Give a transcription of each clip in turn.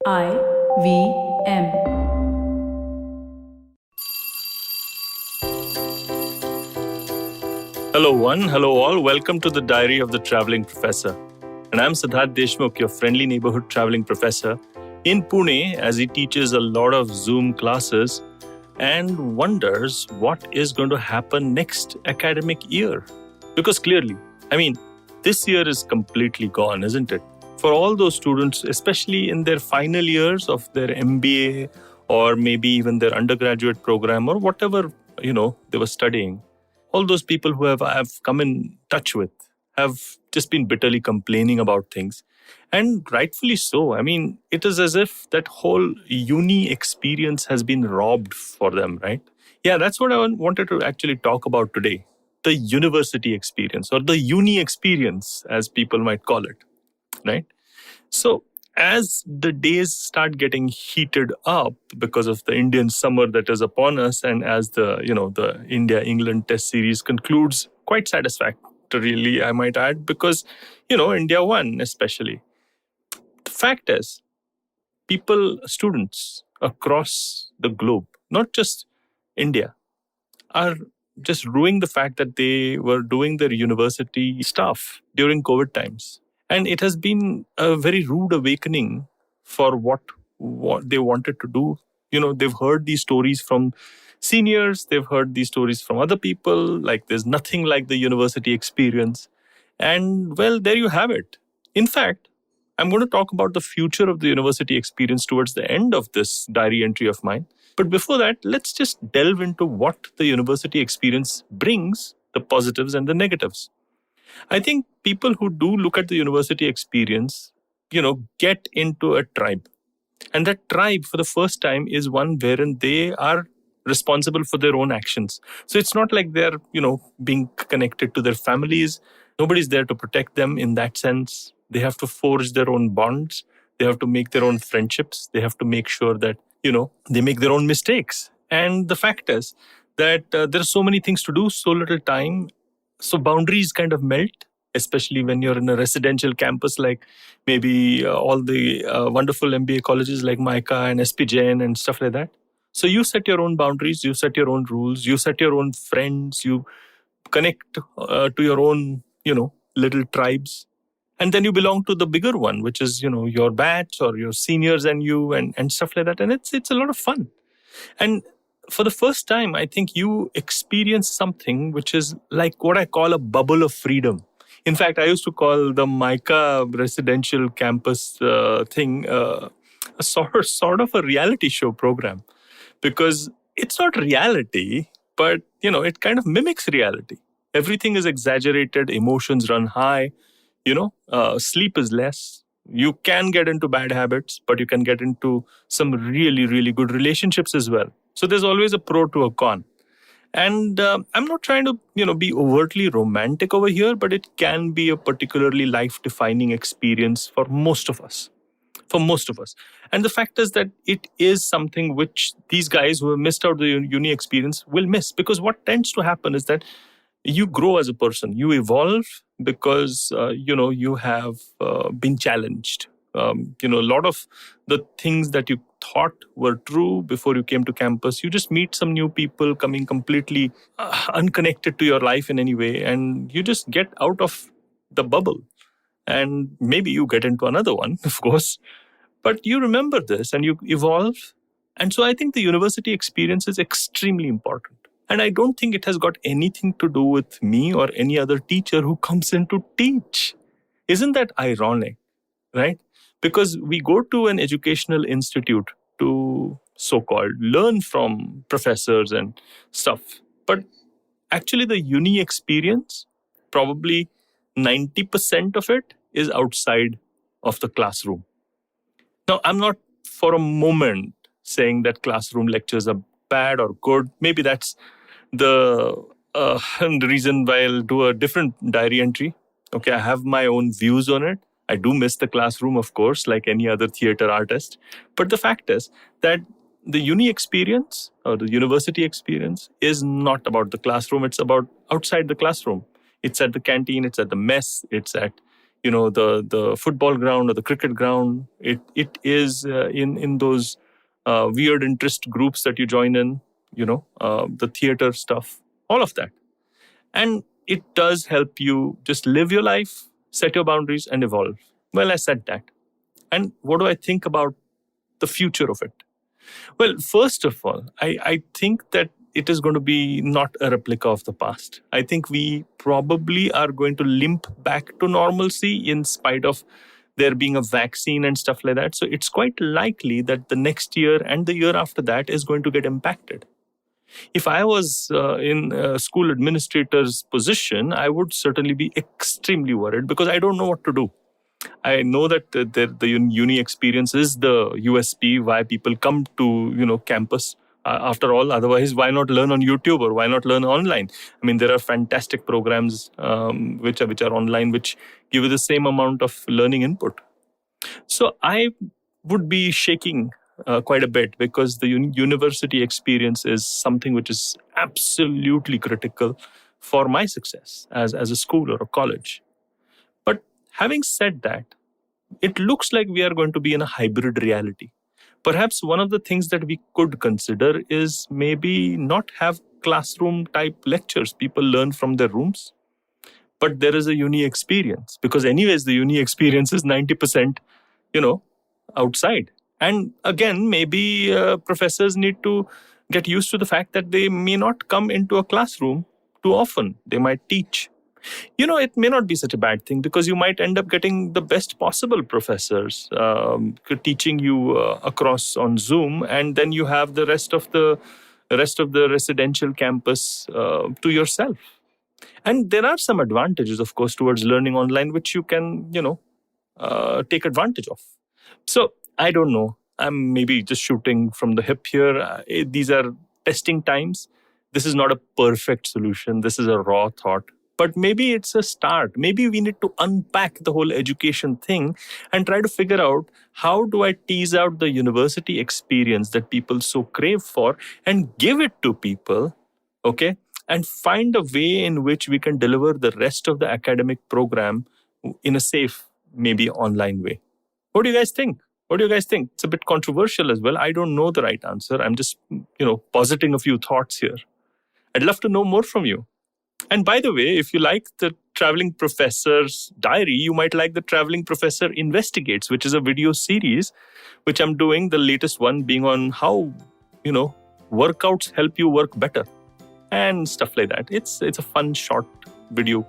IVM. Hello, one. Hello, all. Welcome to the Diary of the Traveling Professor. And I'm Siddharth Deshmukh, your friendly neighborhood traveling professor in Pune, as he teaches a lot of Zoom classes and wonders what is going to happen next academic year. Because clearly, this year is completely gone, isn't it? For all those students, especially in their final years of their MBA or maybe even their undergraduate program or whatever, they were studying, all those people who I've come in touch with have just been bitterly complaining about things. And rightfully so. It is as if that whole uni experience has been robbed for them, right? Yeah, that's what I wanted to actually talk about today. The university experience, or the uni experience, as people might call it, right? So, as the days start getting heated up because of the Indian summer that is upon us, and as the India-England Test series concludes quite satisfactorily, I might add, because India won, especially. The fact is, students across the globe, not just India, are just ruining the fact that they were doing their university stuff during COVID times. And it has been a very rude awakening for what they wanted to do. They've heard these stories from seniors, they've heard these stories from other people, like there's nothing like the university experience. And well, there you have it. In fact, I'm going to talk about the future of the university experience towards the end of this diary entry of mine. But before that, let's just delve into what the university experience brings, the positives and the negatives. I think people who do look at the university experience, get into a tribe. And that tribe, for the first time, is one wherein they are responsible for their own actions. So it's not like they're, being connected to their families. Nobody's there to protect them in that sense. They have to forge their own bonds. They have to make their own friendships. They have to make sure that, they make their own mistakes. And the fact is that there are so many things to do, so little time. So boundaries kind of melt, especially when you're in a residential campus like maybe all the wonderful MBA colleges like MICA and SP Jain and stuff like that. So you set your own boundaries, you set your own rules, you set your own friends, you connect to your own, little tribes. And then you belong to the bigger one, which is, your batch or your seniors and you and stuff like that. And it's a lot of fun. And for the first time, I think you experience something which is like what I call a bubble of freedom. In fact, I used to call the MICA residential campus thing a sort of a reality show program, because it's not reality, but it kind of mimics reality. Everything is exaggerated, emotions run high, sleep is less. You can get into bad habits, but you can get into some really, really good relationships as well. So there's always a pro to a con. And I'm not trying to, be overtly romantic over here, but it can be a particularly life-defining experience for most of us. And the fact is that it is something which these guys who have missed out the uni experience will miss, because what tends to happen is that you grow as a person, you evolve because, you have been challenged. A lot of the things that you thought were true before you came to campus, you just meet some new people coming completely unconnected to your life in any way, and you just get out of the bubble. And maybe you get into another one, of course, but you remember this and you evolve. And so I think the university experience is extremely important. And I don't think it has got anything to do with me or any other teacher who comes in to teach. Isn't that ironic, right? Because we go to an educational institute to so-called learn from professors and stuff. But actually the uni experience, probably 90% of it is outside of the classroom. Now, I'm not for a moment saying that classroom lectures are bad or good. Maybe that's the reason why I'll do a different diary entry. Okay, I have my own views on it. I do miss the classroom, of course, like any other theater artist. But the fact is that the uni experience or the university experience is not about the classroom. It's about outside the classroom. It's at the canteen, it's at the mess, it's at, the football ground or the cricket ground. It is in those weird interest groups that you join in, the theater stuff, all of that. And it does help you just live your life, set your boundaries, and evolve. Well, I said that. And what do I think about the future of it? Well, first of all, I think that it is going to be not a replica of the past. I think we probably are going to limp back to normalcy in spite of there being a vaccine and stuff like that. So it's quite likely that the next year and the year after that is going to get impacted. If I was in a school administrator's position, I would certainly be extremely worried because I don't know what to do. I know that the uni experience is the USP why people come to campus. After all, otherwise, why not learn on YouTube or why not learn online? I mean, there are fantastic programs which are online, which give you the same amount of learning input. So I would be shaking quite a bit because the university experience is something which is absolutely critical for my success as a school or a college. But having said that, it looks like we are going to be in a hybrid reality. Perhaps one of the things that we could consider is maybe not have classroom type lectures. People learn from their rooms, but there is a uni experience because anyways, the uni experience is 90%, outside. And again, maybe professors need to get used to the fact that they may not come into a classroom too often. They might teach. It may not be such a bad thing because you might end up getting the best possible professors teaching you across on Zoom, and then you have the rest of the residential campus to yourself. And there are some advantages, of course, towards learning online, which you can, take advantage of. So I don't know. I'm maybe just shooting from the hip here. These are testing times. This is not a perfect solution. This is a raw thought. But maybe it's a start. Maybe we need to unpack the whole education thing and try to figure out how do I tease out the university experience that people so crave for and give it to people, okay? And find a way in which we can deliver the rest of the academic program in a safe, maybe online way. What do you guys think? It's a bit controversial as well. I don't know the right answer. I'm just, positing a few thoughts here. I'd love to know more from you. And by the way, if you like the Traveling Professor's Diary, you might like the Traveling Professor Investigates, which is a video series, which I'm doing, the latest one being on how, workouts help you work better and stuff like that. It's a fun, short video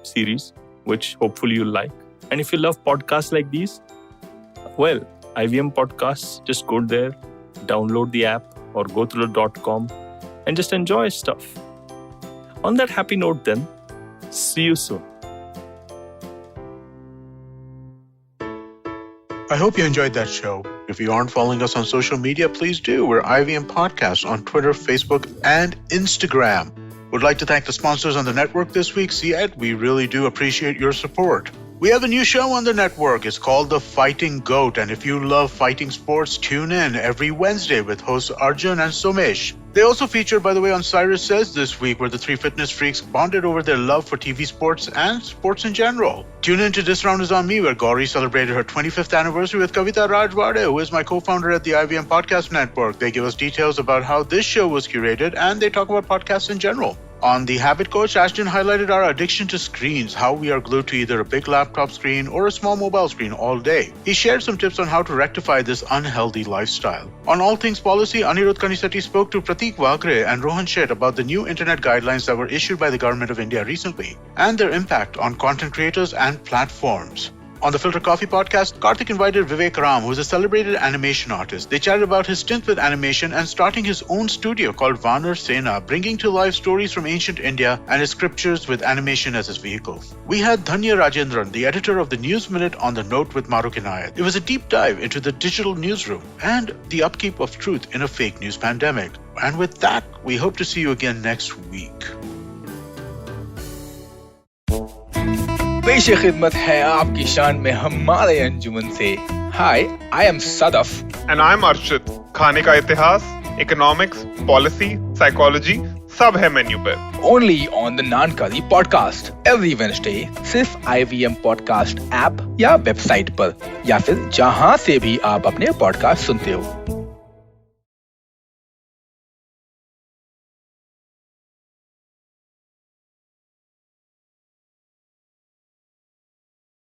series, which hopefully you'll like. And if you love podcasts like these, well, IVM Podcasts, just go there, download the app or go to the.com and just enjoy stuff. On that happy note then, see you soon. I hope you enjoyed that show. If you aren't following us on social media, please do. We're IVM Podcasts on Twitter, Facebook, and Instagram. Would like to thank the sponsors on the network this week, CED. We really do appreciate your support. We have a new show on the network. It's called The Fighting Goat. And if you love fighting sports, tune in every Wednesday with hosts Arjun and Somesh. They also featured, by the way, on Cyrus Says this week, where the three fitness freaks bonded over their love for TV sports and sports in general. Tune in to This Round Is On Me, where Gauri celebrated her 25th anniversary with Kavita Rajwade, who is my co-founder at the IVM Podcast Network. They give us details about how this show was curated, and they talk about podcasts in general. On The Habit Coach, Ashton highlighted our addiction to screens, how we are glued to either a big laptop screen or a small mobile screen all day. He shared some tips on how to rectify this unhealthy lifestyle. On All Things Policy, Anirudh Kanisetti spoke to Pratik Wagre and Rohan Sheth about the new internet guidelines that were issued by the Government of India recently and their impact on content creators and platforms. On the Filter Coffee podcast, Karthik invited Vivek Ram, who is a celebrated animation artist. They chatted about his stint with animation and starting his own studio called Vanar Sena, bringing to life stories from ancient India and his scriptures with animation as his vehicle. We had Dhanya Rajendran, the editor of the News Minute, on the Note with Maruk Inayat. It was a deep dive into the digital newsroom and the upkeep of truth in a fake news pandemic. And with that, we hope to see you again next week. पेश खिदमत है आपकी शान में हमारे अंजुमन से. Hi, I am Sadaf. And I'm Arshit. खाने का इतिहास, economics, policy, psychology, सब है मेन्यू पे। Only on the Nankari Podcast every Wednesday सिर्फ IVM Podcast ऐप या वेबसाइट पर या फिर जहां से भी आप अपने पॉडकास्ट सुनते हो।